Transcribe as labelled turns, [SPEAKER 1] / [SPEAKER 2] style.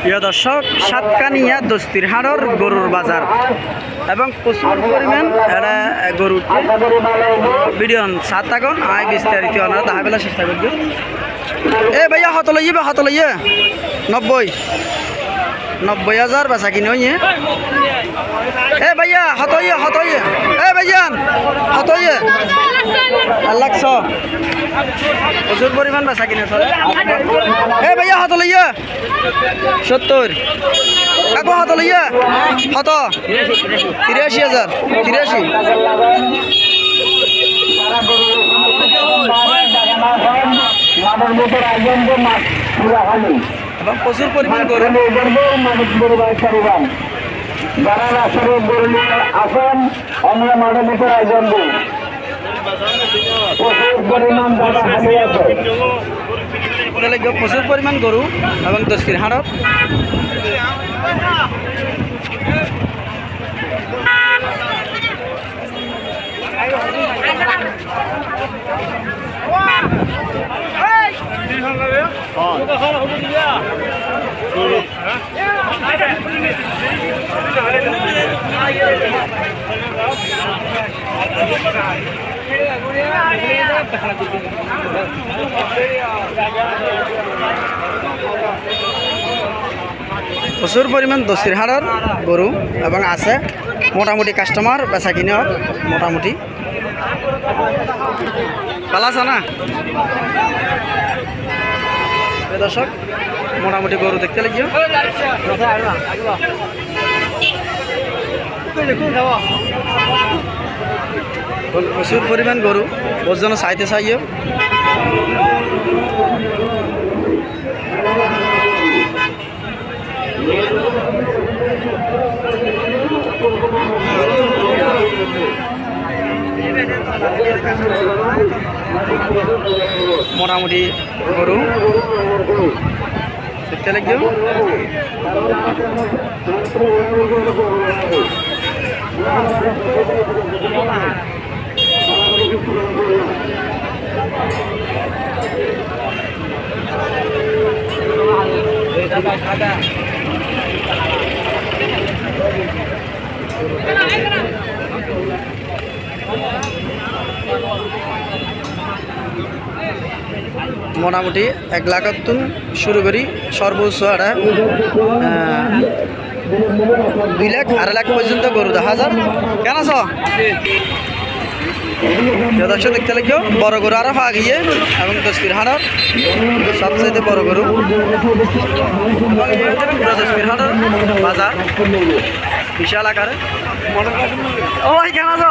[SPEAKER 1] প্রিয় দর্শক, সাতকানিয়া দস্তির হাড়র গরুর বাজার এবং প্রচুর পরিমাণ এটা গরু ভিডিও সাত থাকুন আয় বিস্তারিত আপনারা দেখা পেলার চেষ্টা করছি। এ ভাইয়া হত লইয়ে 90,000 বেচা কিনে হইয়ে। এ ভাইয়া হত হইয়ে এ ভাইয়ান হত হইয়ে 1,00,000 প্রচুর পরিমাণ বেচা কিনে চলে। এ ভাইয়া হত লইয়া 70 কাকু হত লইয়া হত 83,000 83। এবং প্রচুর পরিমাণ গরু প্রচুর পরিমাণ গরু এবং দস্তির হাড় প্রচুর পরিমাণ দস্তির হাড়ের গরু এবং আছে মোটামুটি কাস্টমার বেচা কিনে মোটামুটি ভালো আছে না দর্শক। মোটামুটি গরু দেখতে লাগি প্রচুর পরিমাণ গরু ওর জন্য চাইতে চাইও। মোটামুটি গরু দেখতে লাগিও। মোটামুটি 1,00,000 শুরু করি সর্বোচ্চ এটা 2 লাখ 2.5 লাখ পর্যন্ত গরু দেখা যায়। কেন আছো দর্শক দেখতে লাগিও বড় গরু আরো পাওয়া গিয়ে এবং দস্তির হাড়র সবচেয়ে বড় গরু দস্তির হাড়র বাজার বিশাল আকারে। ও ভাই কেন আছো?